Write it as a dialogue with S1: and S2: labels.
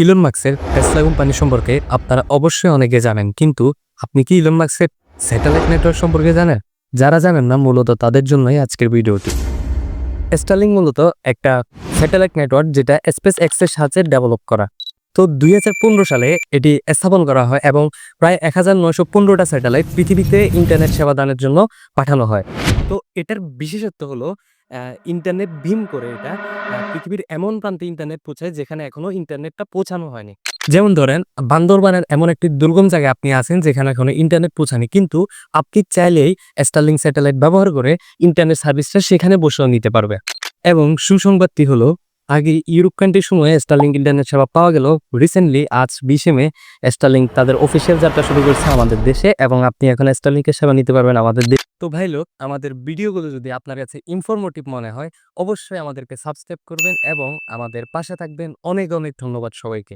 S1: Elon মাস্কের Tesla company সম্পর্কে আপনারা অবশ্যই অনেকে জানেন, কিন্তু আপনি কি ইলন মাস্কের স্যাটেলাইট নেটওয়ার্ক সম্পর্কে জানেন? যারা জানেন না, মূলত তাদের জন্যই আজকের ভিডিওটি। স্টারলিংক মূলত একটা স্যাটেলাইট নেটওয়ার্ক যেটা স্পেস এক্সের সাহায্যে ডেভেলপ করা। তো 2015 সালে এটি স্থাপন করা হয় এবং প্রায় 1915টা স্যাটেলাইট পৃথিবীতে ইন্টারনেট সেবা দানের জন্য পাঠানো হয়। তো এটার বিশেষত্ব হলো ইন্টারনেট বিম করে এটা পৃথিবীর এমন প্রান্তে ইন্টারনেট পৌঁছায় যেখানে এখনো ইন্টারনেটটা পৌঁছানো হয়নি। যেমন ধরেন, বান্দরবানের এমন একটি দুর্গম জায়গায় আপনি আছেন যেখানে এখনো ইন্টারনেট পৌঁছায়নি, কিন্তু আপনি চাইলেই স্টারলিংক স্যাটেলাইট ব্যবহার করে ইন্টারনেট সার্ভিসটা সেখানে বসেও নিতে পারবে। এবং সুসংবাদটি হলো, আগে ইউরোপ কান্ট্রির সময়ে স্টারলিংক ইন্টারনেট সেবা পাওয়া গেল, রিসেন্টলি আজ 20 মে স্টারলিংক তাদের অফিসিয়াল যাত্রা শুরু করেছে আমাদের দেশে, এবং আপনি এখন স্টারলিংকের সেবা নিতে পারবেন আমাদের দেশে। তো ভাই লোক, আমাদের ভিডিওগুলো যদি আপনার কাছে ইনফরমেটিভ মনে হয়, অবশ্যই আমাদেরকে সাবস্ক্রাইব করবেন এবং আমাদের পাশে থাকবেন। অনেক অনেক ধন্যবাদ সবাইকে।